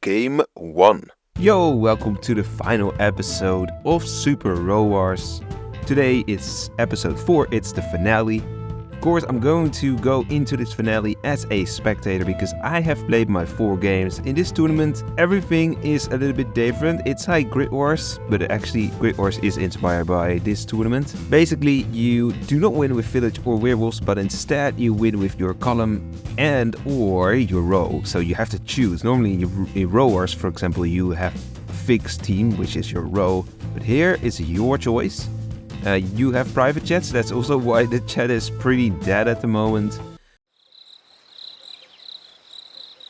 Game 1. Yo, welcome to the final episode of Super Row Wars. Today it's episode 4, it's the finale. Of course, I'm going to go into this finale as a spectator because I have played my 4 games. In this tournament, everything is a little bit different. It's like Grid Wars, but actually Grid Wars is inspired by this tournament. Basically, you do not win with village or werewolves, but instead you win with your column and or your row. So you have to choose. Normally in Row Wars, for example, you have a fixed team, which is your row. But here is your choice. You have private chats, that's also why the chat is pretty dead at the moment.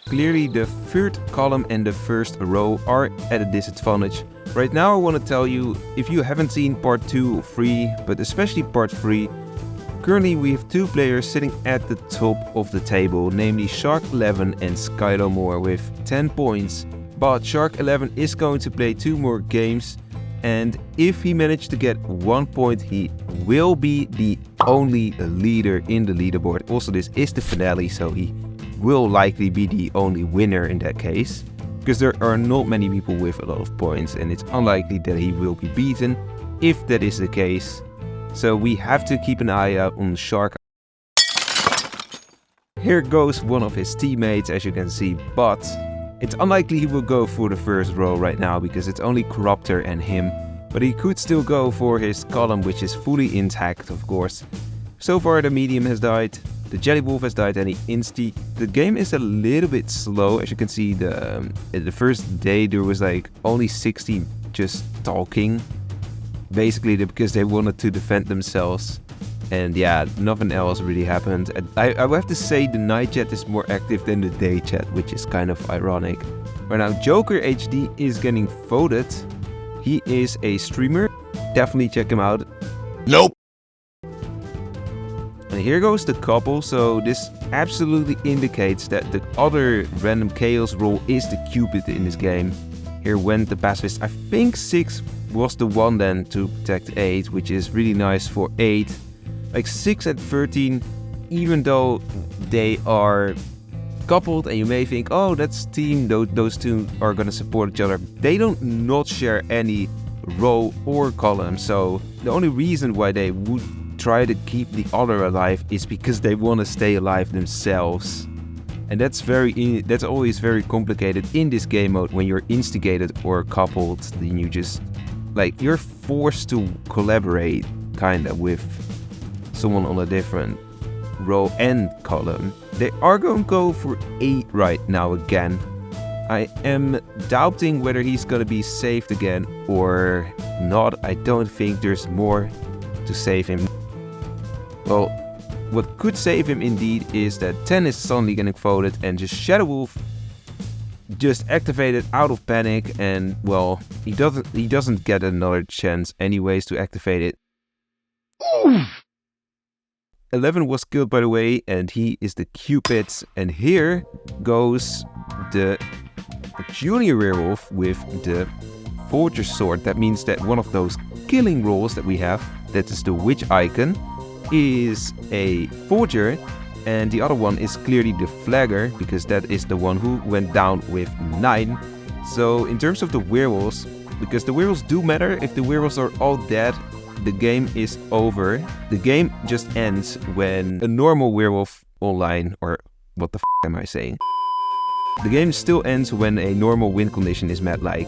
Clearly the third column and the first row are at a disadvantage. Right now I want to tell you, if you haven't seen part 2 or 3, but especially part 3, currently we have 2 players sitting at the top of the table, namely Shark 11 and Skylo Moore with 10 points. But Shark 11 is going to play 2 more games. And if he managed to get 1 point, he will be the only leader in the leaderboard. Also, this is the finale, so he will likely be the only winner in that case. Because there are not many people with a lot of points, and it's unlikely that he will be beaten if that is the case. So we have to keep an eye out on Shark. Here goes one of his teammates, as you can see, but it's unlikely he will go for the first row right now because it's only Corruptor and him. But he could still go for his column, which is fully intact, of course. So far the medium has died, the jelly wolf has died, and the insti. The game is a little bit slow. As you can see, the first day there was like only 60 just talking. Basically because they wanted to defend themselves. And yeah, nothing else really happened. I would have to say the night chat is more active than the day chat, which is kind of ironic. Right now, Joker HD is getting voted. He is a streamer. Definitely check him out. Nope. And here goes the couple. So this absolutely indicates that the other random chaos role is the Cupid in this game. Here went the pacifist. I think 6 was the one then to protect 8, which is really nice for 8. Like 6 and 13, even though they are coupled and you may think, oh, that's team, those two are gonna support each other. They don't not share any row or column, so the only reason why they would try to keep the other alive is because they want to stay alive themselves. And that's always very complicated in this game mode when you're instigated or coupled. Then you just, like, you're forced to collaborate kinda with someone on a different row and column. They are going to go for 8 right now again. I am doubting whether he's going to be saved again or not. I don't think there's more to save him. Well, what could save him indeed is that 10 is suddenly getting voted and just Shadow Wolf just activated out of panic, and well, he doesn't get another chance anyways to activate it. Oof. 11 was killed, by the way, and he is the Cupid. And here goes the junior werewolf with the forger sword. That means that one of those killing roles that we have, that is the witch icon, is a forger, and the other one is clearly the flagger, because that is the one who went down with 9. So in terms of the werewolves, because the werewolves do matter, if the werewolves are all dead, the game is over. The game just ends when a normal werewolf online, or what the f am I saying? The game still ends when a normal win condition is met, like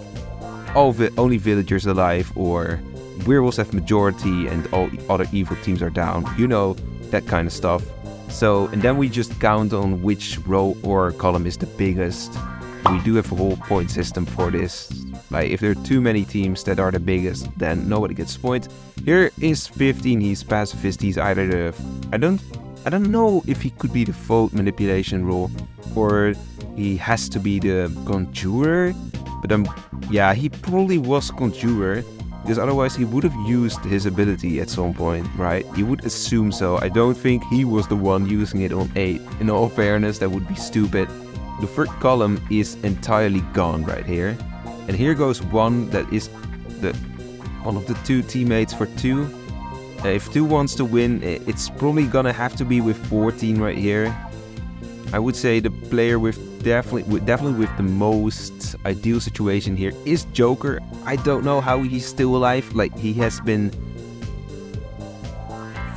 only villagers alive, or werewolves have majority and all other evil teams are down. You know, that kind of stuff. So, and then we just count on which row or column is the biggest. We do have a whole point system for this. Like, if there are too many teams that are the biggest, then nobody gets a point. Here is 15, he's pacifist, he's either the... I don't know if he could be the vote manipulation role, or he has to be the conjurer. But yeah, he probably was conjurer, because otherwise he would have used his ability at some point, right? You would assume so. I don't think he was the one using it on 8. In all fairness, that would be stupid. The third column is entirely gone right here. And here goes one that is one of the 2 teammates for 2. If 2 wants to win, it's probably gonna have to be with 14 right here. I would say the player with definitely with the most ideal situation here is Joker. I don't know how he's still alive. Like, he has been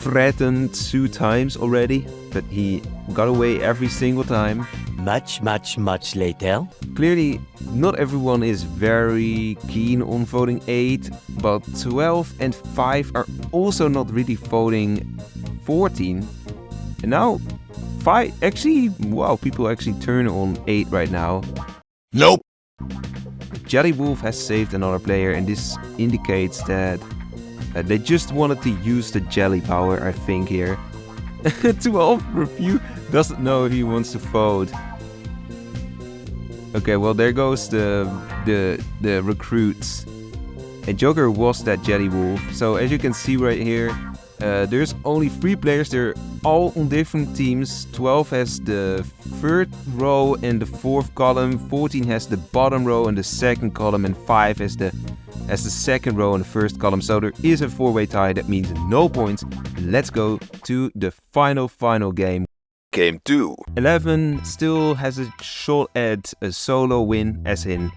threatened 2 times already, but he got away every single time. Much later. Clearly, not everyone is very keen on voting 8, but 12 and 5 are also not really voting 14. And now 5 actually, wow, people actually turn on 8 right now. Nope. Jelly Wolf has saved another player, and this indicates that they just wanted to use the jelly power, I think, here. 12 review doesn't know if he wants to vote. Okay, well, there goes the recruits. And Joker was that Jelly Wolf. So as you can see right here, there's only 3 players. They're all on different teams. 12 has the 3rd row and the 4th column. 14 has the bottom row and the 2nd column. And 5 has the 2nd row and the 1st column. So there is a 4-way tie. That means no points. Let's go to the final game. Game 2. 11 still has a shot at a solo win, as in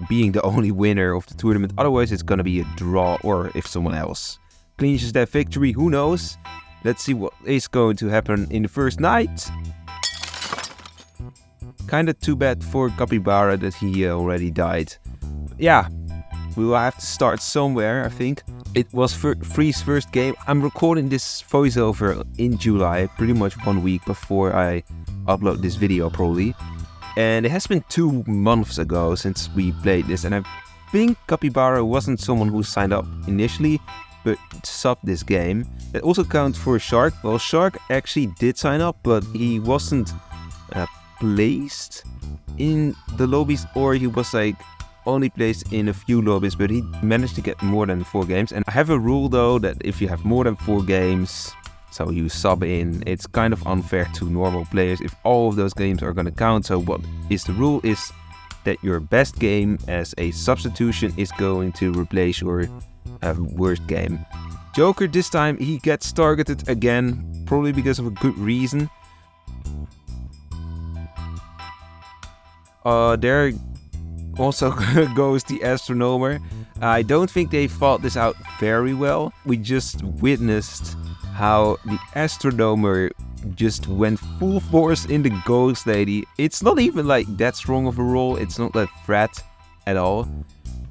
being the only winner of the tournament. Otherwise it's gonna be a draw, or if someone else clinches that victory, who knows. Let's see what is going to happen in the first night. Kinda too bad for Capybara that he already died. Yeah, we will have to start somewhere, I think. It was Free's first game. I'm recording this voiceover in July, pretty much 1 week before I upload this video probably. And it has been 2 months ago since we played this, and I think Capybara wasn't someone who signed up initially, but subbed this game. It also counts for Shark. Well, Shark actually did sign up, but he wasn't placed in the lobbies, or he was like only placed in a few lobbies, but he managed to get more than 4 games. And I have a rule though, that if you have more than 4 games, so you sub in, it's kind of unfair to normal players if all of those games are gonna count. So what is the rule is that your best game as a substitution is going to replace your worst game. Joker this time, he gets targeted again, probably because of a good reason. There also goes the Astronomer. I don't think they thought this out very well. We just witnessed how the Astronomer just went full force in the Ghost Lady. It's not even like that strong of a role. It's not that threat at all.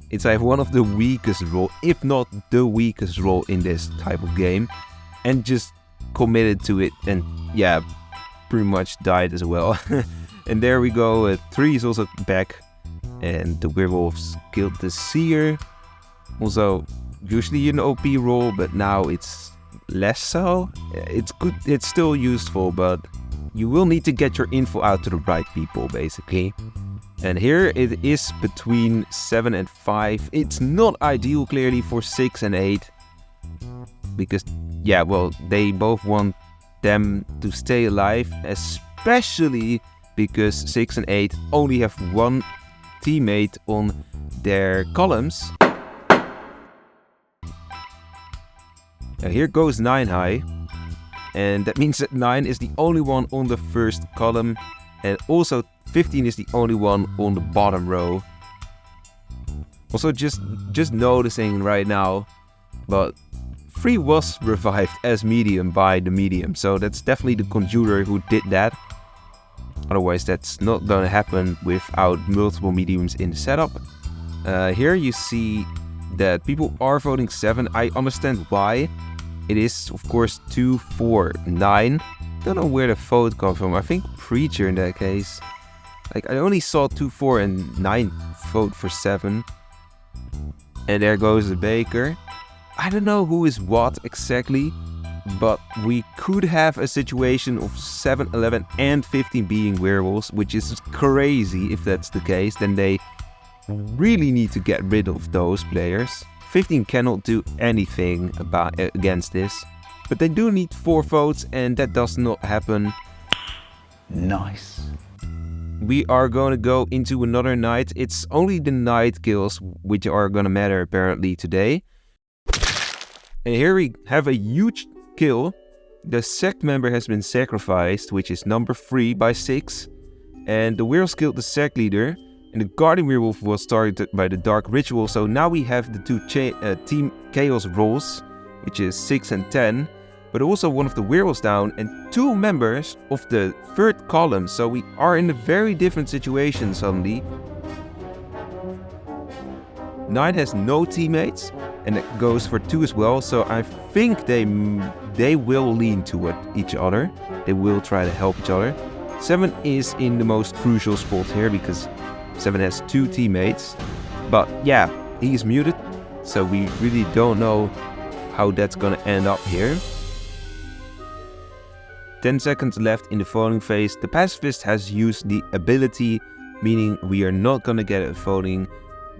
It's like one of the weakest role, if not the weakest role in this type of game. And just committed to it, and yeah, pretty much died as well. And there we go, 3 is also back. And the werewolves killed the seer. Also, usually an OP role, but now it's less so. It's good, it's still useful, but you will need to get your info out to the right people, basically. And here it is between 7 and 5. It's not ideal, clearly, for 6 and 8. Because, yeah, well, they both want them to stay alive. Especially because 6 and 8 only have 1 teammate on their columns. Now here goes 9 high. And that means that 9 is the only one on the first column. And also 15 is the only one on the bottom row. Also just noticing right now, but 3 was revived as medium by the medium. So that's definitely the conjurer who did that. Otherwise that's not gonna happen without multiple mediums in the setup. Here you see that people are voting 7. I understand why. It is of course 2, 4, 9. Don't know where the vote comes from. I think Preacher in that case. Like, I only saw 2, 4 and 9 vote for 7. And there goes the Baker. I don't know who is what exactly, but we could have a situation of 7, 11 and 15 being werewolves, which is crazy if that's the case. Then they really need to get rid of those players. 15 cannot do anything against this, but they do need 4 votes, and that does not happen. Nice. We are going to go into another night. It's only the night kills which are going to matter apparently today. And here we have a huge kill. The Sect member has been sacrificed, which is number 3 by 6. And the werewolves killed the Sect leader, and the guardian werewolf was targeted by the dark ritual. So now we have the two team chaos roles, which is 6 and 10, but also one of the werewolves down and 2 members of the third column. So we are in a very different situation suddenly. 9 has no teammates, and it goes for 2 as well. So I think they will lean toward each other. They will try to help each other. 7 is in the most crucial spot here because 7 has 2 teammates. But yeah, he's muted, so we really don't know how that's gonna end up here. 10 seconds left in the voting phase. The pacifist has used the ability, meaning we are not gonna get a voting.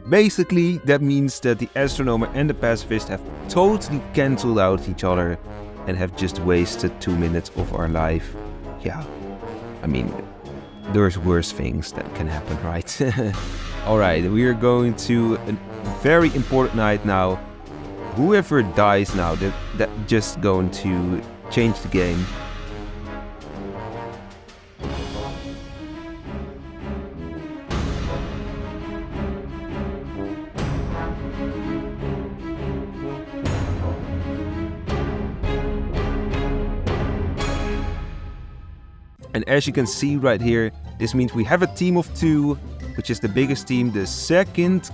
Basically, that means that the Astronomer and the pacifist have totally cancelled out each other and have just wasted 2 minutes of our life. Yeah, I mean, there's worse things that can happen, right? Alright, we are going to a very important night now. Whoever dies now, that just going to change the game. And as you can see right here, this means we have a team of 2, which is the biggest team. The second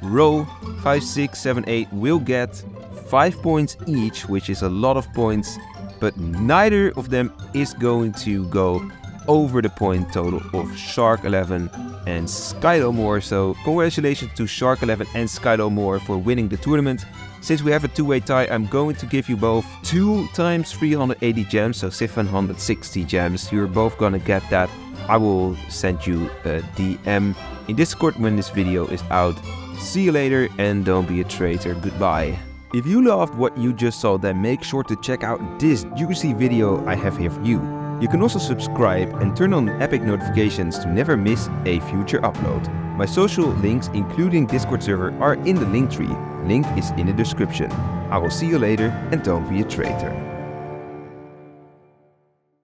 row, 5, 6, 7, 8, will get 5 points each, which is a lot of points, but neither of them is going to go over the point total of Shark 11 and Skydalmore. So congratulations to Shark 11 and Skydalmore for winning the tournament. Since we have a 2-way tie, I'm going to give you both 2 times 380 gems, so 760 gems. You're both gonna get that. I will send you a DM in Discord when this video is out. See you later, and don't be a traitor. Goodbye. If you loved what you just saw, then make sure to check out this juicy video I have here for you. You can also subscribe and turn on epic notifications to never miss a future upload. My social links, including Discord server, are in the link tree. Link is in the description. I will see you later, and don't be a traitor.